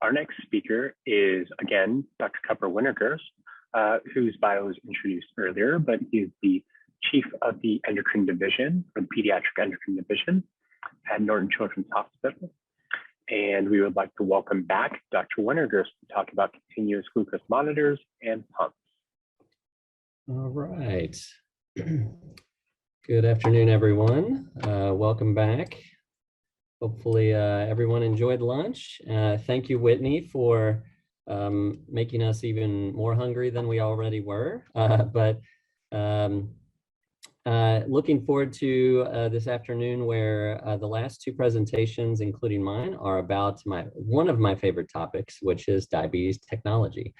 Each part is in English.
Our next speaker is, again, Dr. Cupper Wintergers, whose bio was introduced earlier, but he's the chief of the endocrine division, or the pediatric endocrine division at Norton Children's Hospital. And we would like to welcome back Dr. Wintergers to talk about continuous glucose monitors and pumps. All right. Good afternoon, everyone. Welcome back. Hopefully everyone enjoyed lunch. Thank you, Whitney, for making us even more hungry than we already were. Looking forward to this afternoon, where the last two presentations, including mine, are about one of my favorite topics, which is diabetes technology.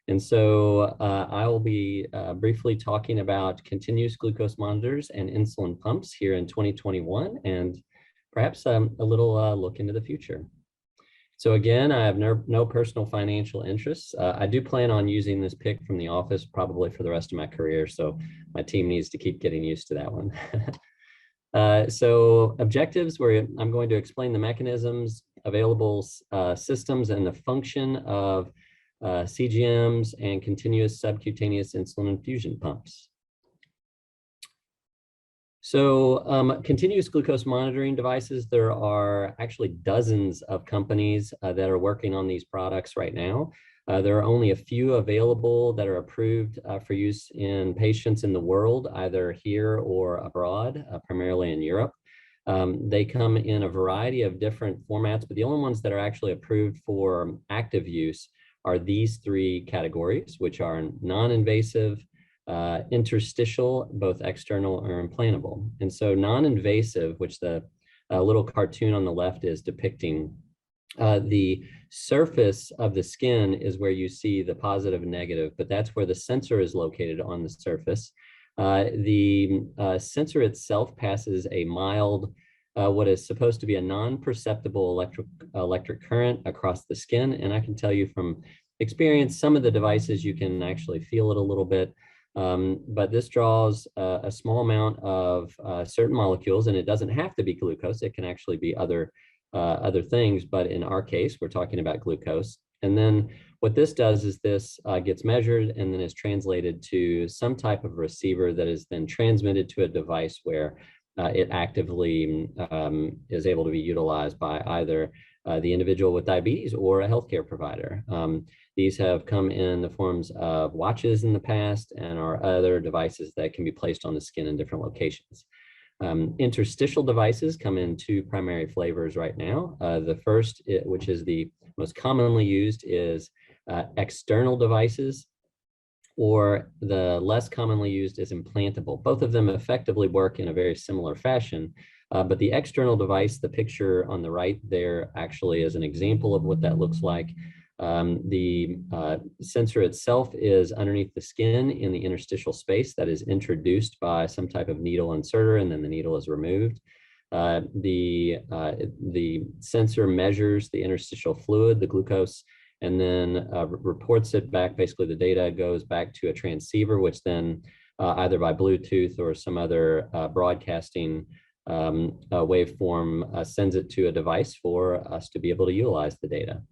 And so I will be briefly talking about continuous glucose monitors and insulin pumps here in 2021, and perhaps a little look into the future. So again, I have no personal financial interests. I do plan on using this pick from the office probably for the rest of my career, so my team needs to keep getting used to that one. So objectives, where I'm going to explain the mechanisms, available systems, and the function of CGMs and continuous subcutaneous insulin infusion pumps. So continuous glucose monitoring devices, there are actually dozens of companies that are working on these products right now. There are only a few available that are approved for use in patients in the world, either here or abroad, primarily in Europe. They come in a variety of different formats, but the only ones that are actually approved for active use are these three categories, which are non-invasive, interstitial, both external or implantable. And so non-invasive, which the little cartoon on the left is depicting, the surface of the skin is where you see the positive and negative, but that's where the sensor is located on the surface. The sensor itself passes a mild, what is supposed to be a non-perceptible electric current across the skin. And I can tell you from experience, some of the devices you can actually feel it a little bit, but this draws a small amount of certain molecules, and it doesn't have to be glucose. It can actually be other things, but in our case, we're talking about glucose. And then what this does is this gets measured and then is translated to some type of receiver that is then transmitted to a device where it actively is able to be utilized by either the individual with diabetes or a healthcare provider. These have come in the forms of watches in the past and are other devices that can be placed on the skin in different locations. Interstitial devices come in two primary flavors right now. The first, which is the most commonly used, is external devices, or the less commonly used is implantable. Both of them effectively work in a very similar fashion, but the external device, the picture on the right there, actually is an example of what that looks like. The sensor itself is underneath the skin in the interstitial space that is introduced by some type of needle inserter, and then the needle is removed. The sensor measures the interstitial fluid, the glucose, and then reports it back. Basically, the data goes back to a transceiver, which then either by Bluetooth or some other broadcasting waveform sends it to a device for us to be able to utilize the data.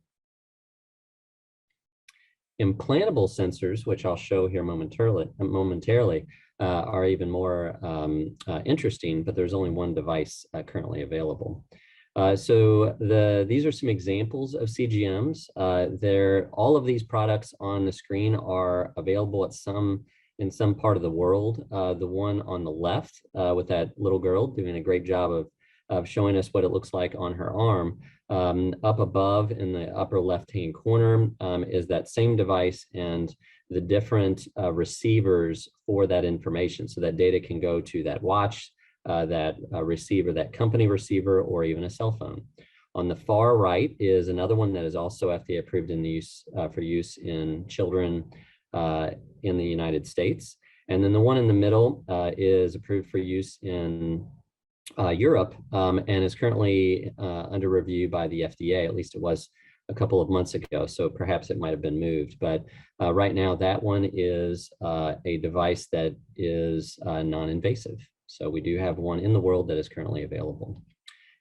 Implantable sensors, which I'll show here momentarily, are even more interesting, but there's only one device currently available. So these are some examples of CGMs. All of these products on the screen are available in some part of the world. The one on the left with that little girl doing a great job of showing us what it looks like on her arm. Up above in the upper left-hand corner is that same device and the different receivers for that information. So that data can go to that watch, that receiver, that company receiver, or even a cell phone. On the far right is another one that is also FDA approved for use in children in the United States. And then the one in the middle is approved for use in Europe and is currently under review by the FDA. At least it was a couple of months ago, so perhaps it might have been moved. But right now, that one is a device that is non-invasive. So we do have one in the world that is currently available.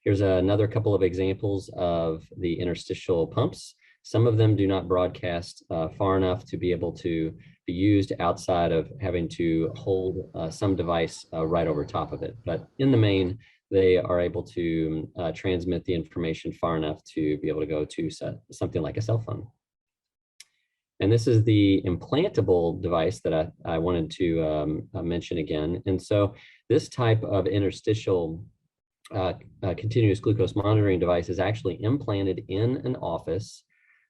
Here's another couple of examples of the interstitial pumps. Some of them do not broadcast far enough to be able to be used outside of having to hold some device right over top of it. But in the main, they are able to transmit the information far enough to be able to go to something like a cell phone. And this is the implantable device that I wanted to mention again. And so this type of interstitial continuous glucose monitoring device is actually implanted in an office.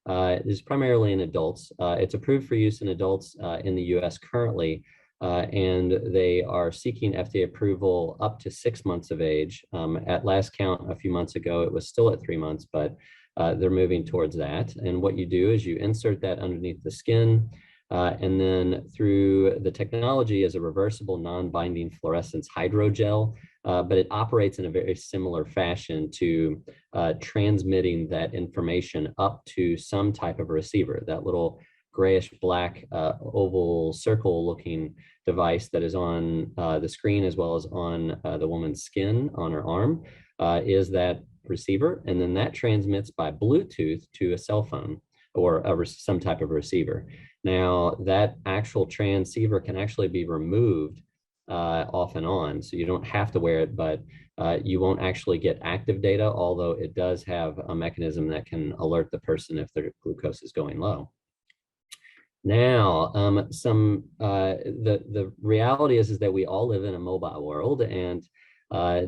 It is primarily in adults. It's approved for use in adults in the US currently, and they are seeking FDA approval up to 6 months of age. At last count a few months ago, it was still at 3 months, but they're moving towards that. And what you do is you insert that underneath the skin, and then through the technology is a reversible non-binding fluorescence hydrogel, but it operates in a very similar fashion to transmitting that information up to some type of receiver, that little grayish black oval circle looking device that is on the screen as well as on the woman's skin on her arm is that receiver, and then that transmits by Bluetooth to a cell phone or some type of receiver. Now that actual transceiver can actually be removed off and on, so you don't have to wear it, but you won't actually get active data, although it does have a mechanism that can alert the person if their glucose is going low. Now, the reality is that we all live in a mobile world, and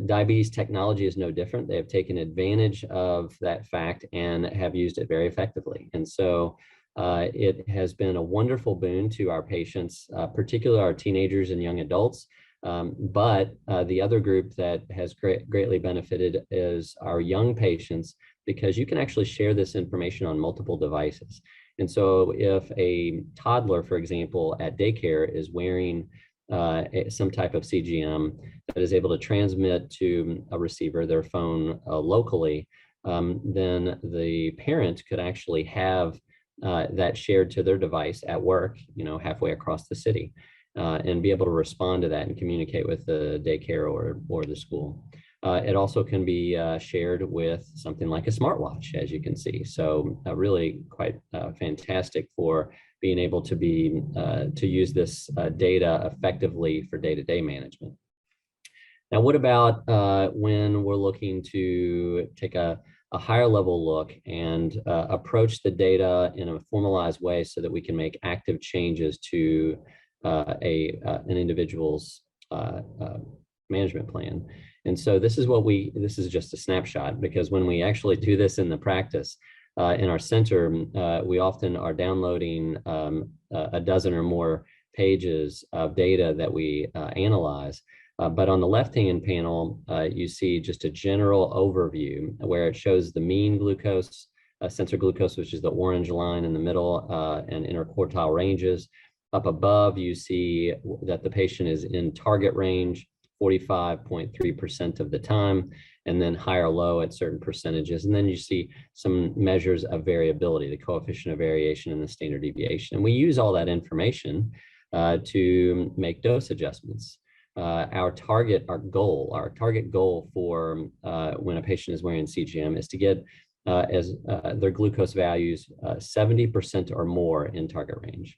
diabetes technology is no different. They have taken advantage of that fact and have used it very effectively. And so it has been a wonderful boon to our patients, particularly our teenagers and young adults. But the other group that has greatly benefited is our young patients, because you can actually share this information on multiple devices. And so if a toddler, for example, at daycare is wearing some type of CGM that is able to transmit to a receiver, their phone locally, then the parent could actually have that shared to their device at work, halfway across the city, and be able to respond to that and communicate with the daycare or the school. It also can be shared with something like a smartwatch, as you can see. So really quite fantastic for being able to use this data effectively for day-to-day management. Now, what about when we're looking to take a higher level look and approach the data in a formalized way so that we can make active changes to an individual's management plan? And so this is just a snapshot, because when we actually do this in the practice in our center, we often are downloading a dozen or more pages of data that we analyze. But on the left-hand panel, you see just a general overview where it shows the mean glucose, sensor glucose, which is the orange line in the middle, and interquartile ranges. Up above, you see that the patient is in target range 45.3% of the time, and then high or low at certain percentages. And then you see some measures of variability, the coefficient of variation and the standard deviation. And we use all that information to make dose adjustments. Our target goal for when a patient is wearing CGM is to get their glucose values 70% or more in target range.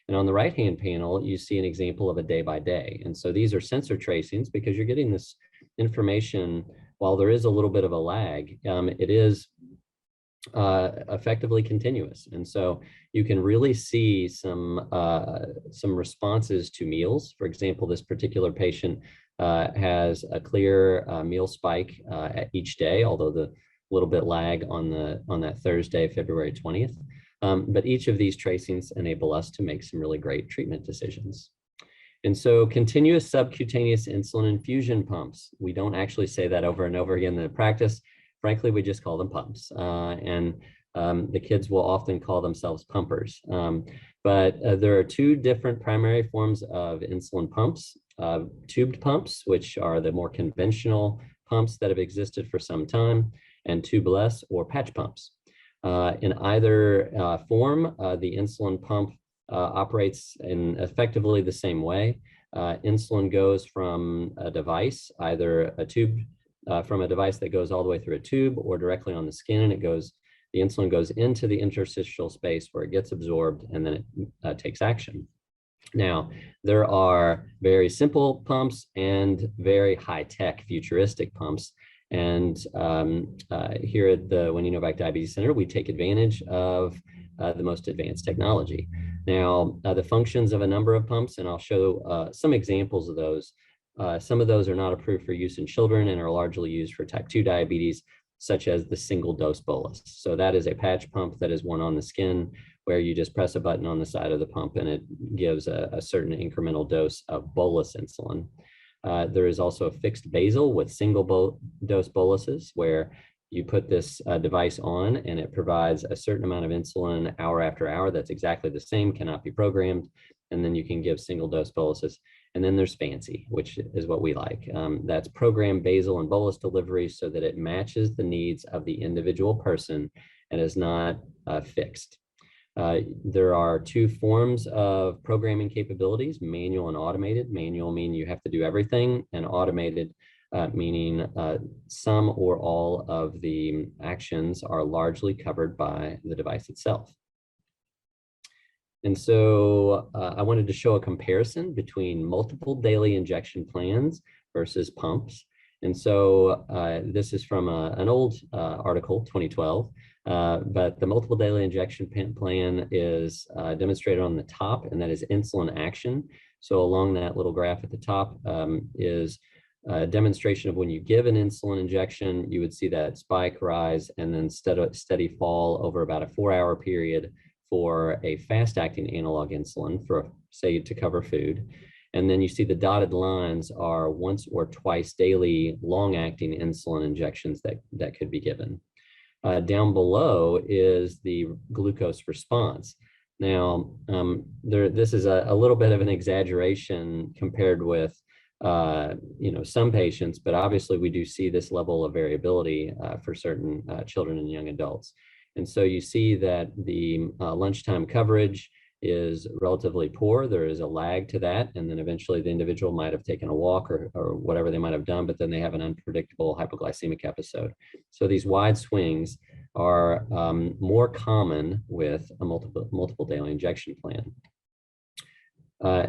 And on the right-hand panel, you see an example of a day-by-day. And so these are sensor tracings, because you're getting this information while there is a little bit of a lag. It is effectively continuous. And so you can really see some responses to meals. For example, this particular patient has a clear meal spike at each day, although the little bit lag on that Thursday, February 20th. But each of these tracings enable us to make some really great treatment decisions. And so continuous subcutaneous insulin infusion pumps, we don't actually say that over and over again in the practice. Frankly, we just call them pumps. And the kids will often call themselves pumpers. But there are two different primary forms of insulin pumps: tubed pumps, which are the more conventional pumps that have existed for some time, and tubeless or patch pumps. In either form, the insulin pump operates in effectively the same way. Insulin goes from a device, either a tube, from a device that goes all the way through a tube, or directly on the skin, and it goes the insulin goes into the interstitial space where it gets absorbed, and then it takes action. Now, there are very simple pumps and very high-tech futuristic pumps. And here at the Wendy Novak Diabetes Center, we take advantage of the most advanced technology. Now, the functions of a number of pumps, and I'll show some examples of those. Some of those are not approved for use in children and are largely used for type 2 diabetes, such as the single dose bolus. So that is a patch pump that is one on the skin, where you just press a button on the side of the pump and it gives a certain incremental dose of bolus insulin. There is also a fixed basal with single dose boluses, where you put this device on and it provides a certain amount of insulin hour after hour that's exactly the same, cannot be programmed, and then you can give single dose boluses. And then there's fancy, which is what we like. That's programmed basal and bolus delivery so that it matches the needs of the individual person and is not fixed. There are two forms of programming capabilities, manual and automated. Manual meaning you have to do everything, and automated meaning some or all of the actions are largely covered by the device itself. And so I wanted to show a comparison between multiple daily injection plans versus pumps. And so this is from an old article, 2012, but the multiple daily injection plan is demonstrated on the top, and that is insulin action. So along that little graph at the top is a demonstration of when you give an insulin injection, you would see that spike rise and then steady fall over about a 4-hour period for a fast-acting analog insulin, for say to cover food. And then you see the dotted lines are once or twice daily long-acting insulin injections that could be given. Down below is the glucose response. Now, this is a little bit of an exaggeration compared with some patients, but obviously we do see this level of variability for certain children and young adults. And so you see that the lunchtime coverage is relatively poor. There is a lag to that. And then eventually the individual might have taken a walk or whatever they might have done, but then they have an unpredictable hypoglycemic episode. So these wide swings are more common with a multiple daily injection plan.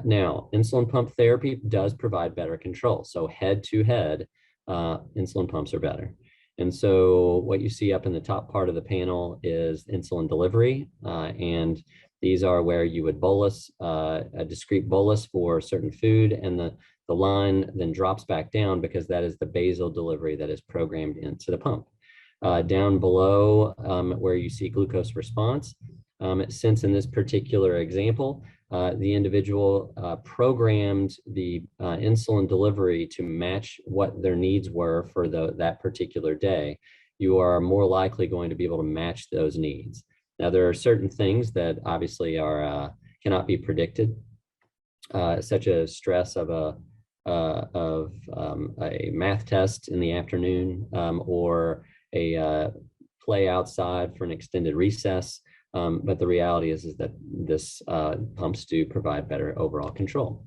Now, insulin pump therapy does provide better control. So head-to-head, insulin pumps are better. And so what you see up in the top part of the panel is insulin delivery. And these are where you would bolus, a discrete bolus for certain food, and the line then drops back down because that is the basal delivery that is programmed into the pump. Down below where you see glucose response, since in this particular example, the individual programmed the insulin delivery to match what their needs were for that particular day, you are more likely going to be able to match those needs. Now, there are certain things that obviously cannot be predicted, such as stress of a math test in the afternoon or a play outside for an extended recess. But the reality is that this pumps do provide better overall control.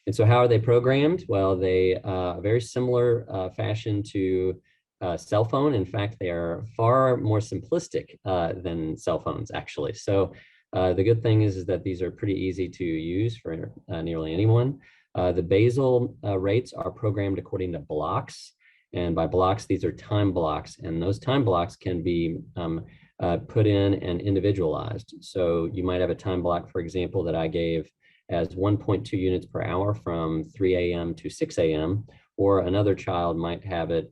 And so how are they programmed? Well, they very similar fashion to cell phone. In fact, they are far more simplistic than cell phones, actually. So the good thing is that these are pretty easy to use for nearly anyone. The basal rates are programmed according to blocks. And by blocks, these are time blocks. And those time blocks can be put in and individualized. So you might have a time block, for example, that I gave as 1.2 units per hour from 3 a.m. to 6 a.m., or another child might have it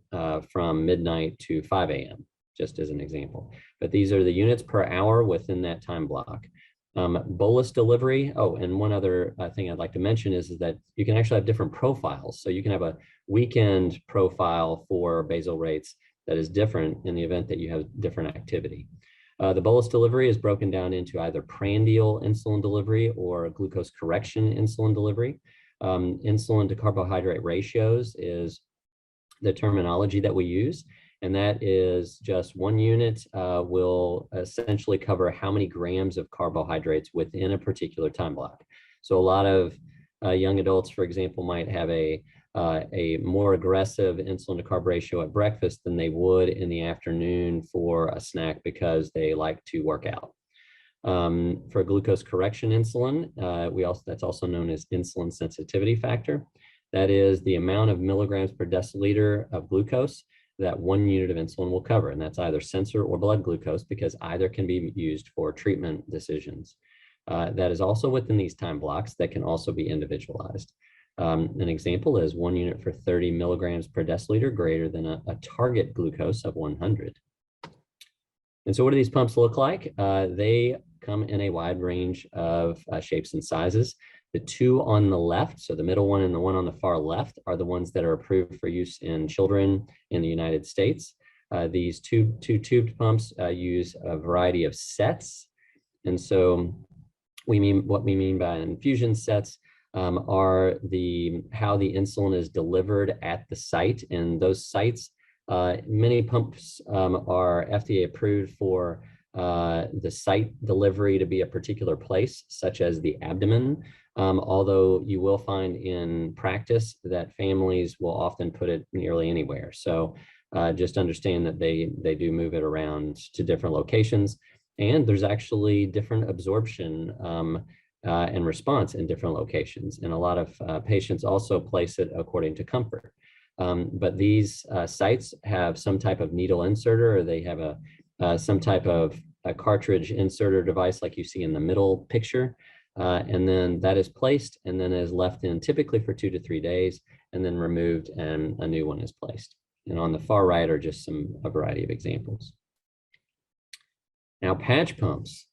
from midnight to 5 a.m., just as an example. But these are the units per hour within that time block. Bolus delivery, and one other thing I'd like to mention is that you can actually have different profiles. So you can have a weekend profile for basal rates that is different in the event that you have different activity. The bolus delivery is broken down into either prandial insulin delivery or glucose correction insulin delivery. Insulin to carbohydrate ratios is the terminology that we use, and that is just 1 unit will essentially cover how many grams of carbohydrates within a particular time block. So a lot of young adults, for example, might have a a more aggressive insulin to carb ratio at breakfast than they would in the afternoon for a snack because they like to work out. For glucose correction insulin, that's also known as insulin sensitivity factor. That is the amount of milligrams per deciliter of glucose that 1 unit of insulin will cover. And that's either sensor or blood glucose, because either can be used for treatment decisions. That is also within these time blocks that can also be individualized. An example is 1 unit for 30 milligrams per deciliter greater than a target glucose of 100. And so what do these pumps look like? They come in a wide range of shapes and sizes. The two on the left, so the middle one and the one on the far left, are the ones that are approved for use in children in the United States. These two tubed pumps use a variety of sets. And so what we mean by infusion sets are how the insulin is delivered at the site. And those sites, many pumps are FDA approved for the site delivery to be a particular place, such as the abdomen. Although you will find in practice that families will often put it nearly anywhere. So just understand that they do move it around to different locations. And there's actually different absorption and response in different locations. And a lot of patients also place it according to comfort. But these sites have some type of needle inserter, or they have some type of a cartridge inserter device like you see in the middle picture. And then that is placed and then is left in typically for 2 to 3 days, and then removed and a new one is placed. And on the far right are just a variety of examples. Now, patch pumps.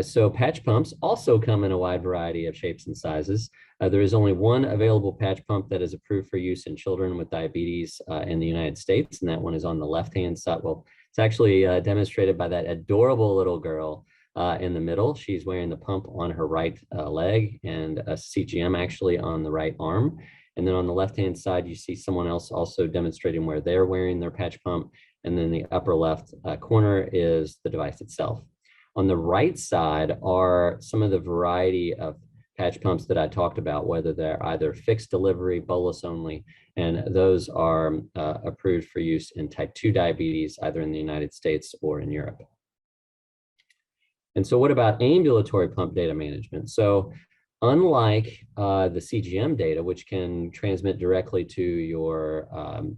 So patch pumps also come in a wide variety of shapes and sizes. There is only one available patch pump that is approved for use in children with diabetes in the United States, and that one is on the left-hand side. Well, it's actually demonstrated by that adorable little girl in the middle. She's wearing the pump on her right leg and a CGM actually on the right arm. And then on the left-hand side, you see someone else also demonstrating where they're wearing their patch pump. And then the upper left corner is the device itself. On the right side are some of the variety of patch pumps that I talked about, whether they're either fixed delivery, bolus only, and those are approved for use in type 2 diabetes, either in the United States or in Europe. And so what about ambulatory pump data management? So unlike the CGM data, which can transmit directly to your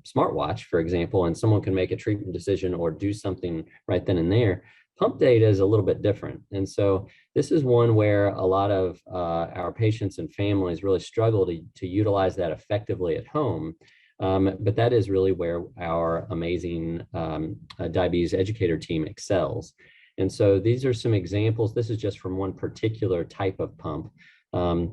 smartwatch, for example, and someone can make a treatment decision or do something right then and there, pump data is a little bit different. And so this is one where a lot of our patients and families really struggle to utilize that effectively at home. But that is really where our amazing diabetes educator team excels. And so these are some examples. This is just from one particular type of pump. And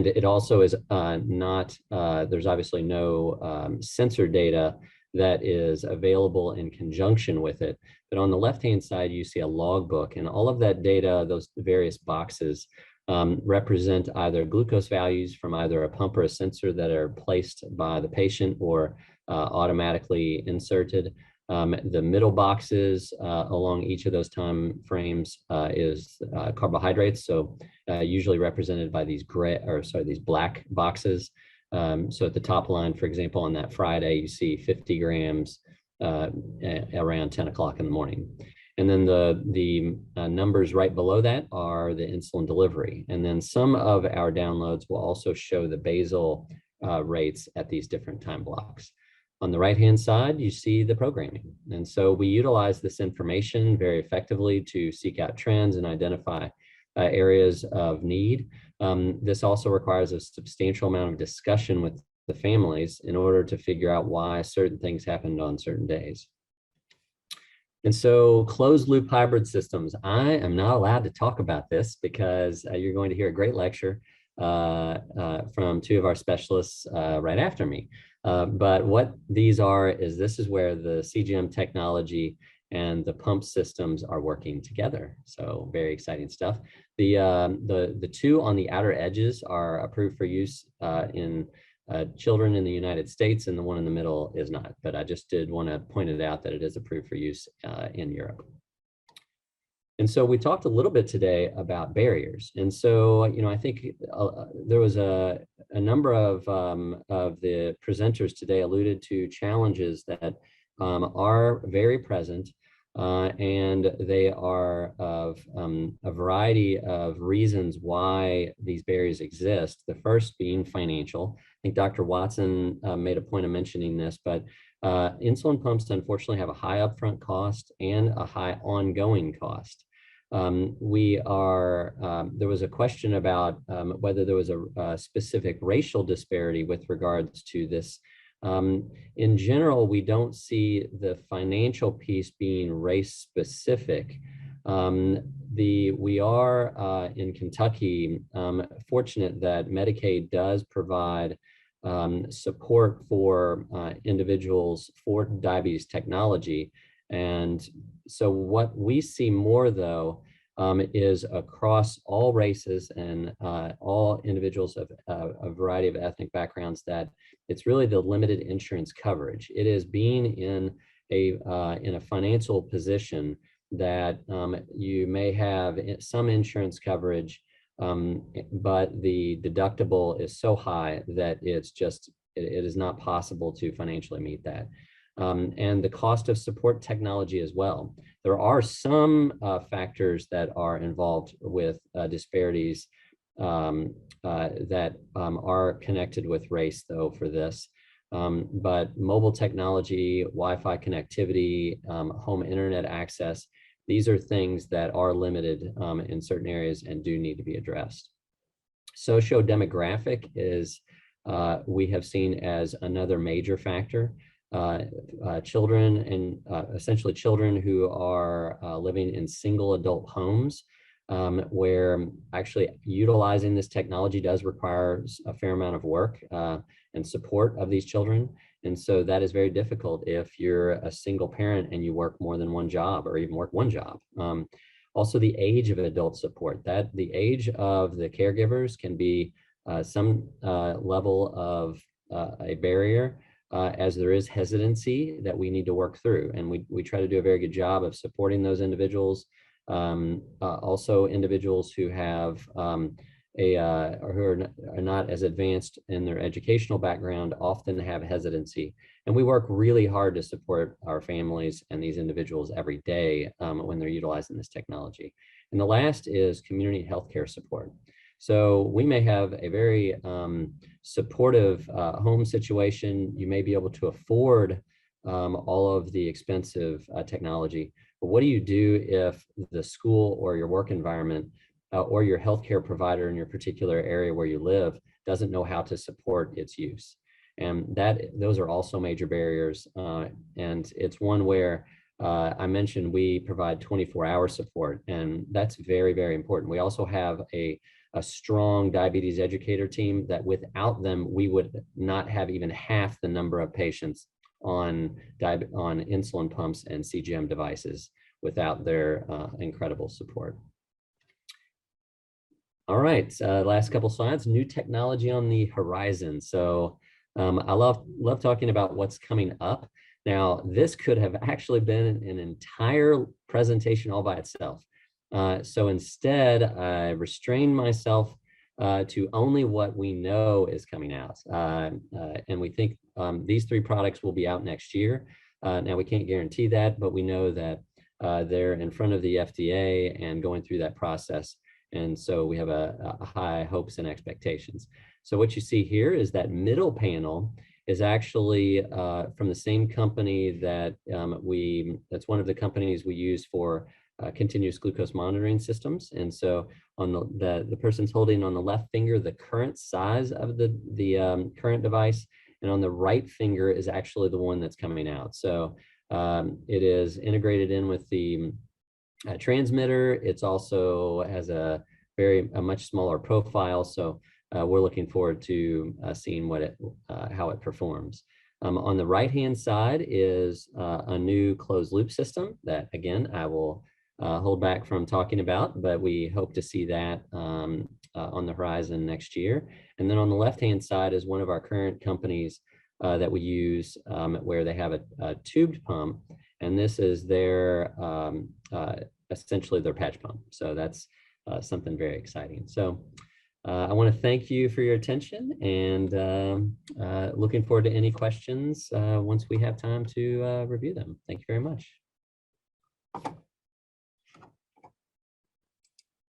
it also is there's obviously no sensor data that is available in conjunction with it. But on the left-hand side, you see a logbook, and all of that data, those various boxes, represent either glucose values from either a pump or a sensor that are placed by the patient or automatically inserted. The middle boxes along each of those time frames is carbohydrates, so usually represented by these these black boxes. So at the top line, for example, on that Friday, you see 50 grams around 10 o'clock in the morning. And then the numbers right below that are the insulin delivery. And then some of our downloads will also show the basal rates at these different time blocks. On the right-hand side, you see the programming. And so we utilize this information very effectively to seek out trends and identify areas of need. This also requires a substantial amount of discussion with the families in order to figure out why certain things happened on certain days. And so closed loop hybrid systems, I am not allowed to talk about this because you're going to hear a great lecture from two of our specialists right after me. But what these are is this is where the CGM technology and the pump systems are working together. So very exciting stuff. The two on the outer edges are approved for use in children in the United States, and the one in the middle is not. But I just did want to point it out that it is approved for use in Europe. And so we talked a little bit today about barriers. And so, I think there was a number of the presenters today alluded to challenges that are very present, and they are of a variety of reasons why these barriers exist. The first being financial. I think Dr. Watson made a point of mentioning this, but insulin pumps unfortunately have a high upfront cost and a high ongoing cost. There was a question about whether there was a specific racial disparity with regards to this. In general, we don't see the financial piece being race specific. We are in Kentucky fortunate that Medicaid does provide support for individuals for diabetes technology. And so what we see more though is across all races and all individuals of a variety of ethnic backgrounds that it's really the limited insurance coverage. It is being in a financial position that you may have some insurance coverage, but the deductible is so high that it is not possible to financially meet that. And the cost of support technology as well. There are some factors that are involved with disparities that are connected with race though for this. But mobile technology, Wi-Fi connectivity, home internet access, these are things that are limited in certain areas and do need to be addressed. Socio-demographic is, we have seen as another major factor. Children and essentially children who are living in single adult homes where actually utilizing this technology does require a fair amount of work and support of these children. And so that is very difficult if you're a single parent and you work more than one job or even work one job. Also the age of adult support, that the age of the caregivers can be some level of a barrier. As there is hesitancy that we need to work through. And we try to do a very good job of supporting those individuals. Also individuals who have or who are not as advanced in their educational background often have hesitancy. And we work really hard to support our families and these individuals every day when they're utilizing this technology. And the last is community healthcare support. So we may have a very supportive home situation. You may be able to afford all of the expensive technology, but what do you do if the school or your work environment or your healthcare provider in your particular area where you live doesn't know how to support its use? And those are also major barriers. And it's one where I mentioned we provide 24-hour support, and that's very, very important. We also have a strong diabetes educator team that without them, we would not have even half the number of patients on insulin pumps and CGM devices without their incredible support. All right, last couple slides, new technology on the horizon. So I love talking about what's coming up. Now, this could have actually been an entire presentation all by itself. So instead, I restrained myself to only what we know is coming out. And we think these 3 products will be out next year. Now, we can't guarantee that, but we know that they're in front of the FDA and going through that process. And so we have a high hopes and expectations. So what you see here is that middle panel is actually from the same company that that's one of the companies we use for continuous glucose monitoring systems. And so on the person's holding on the left finger the current size of the current device, and on the right finger is actually the one that's coming out. So it is integrated in with the transmitter. It's also has a much smaller profile. So we're looking forward to seeing how it performs. On the right-hand side is a new closed loop system that, again, I will hold back from talking about, but we hope to see that on the horizon next year. And then on the left-hand side is one of our current companies that we use where they have a tubed pump, and this is their essentially their patch pump. So that's something very exciting. So I want to thank you for your attention, and looking forward to any questions once we have time to review them. Thank you very much.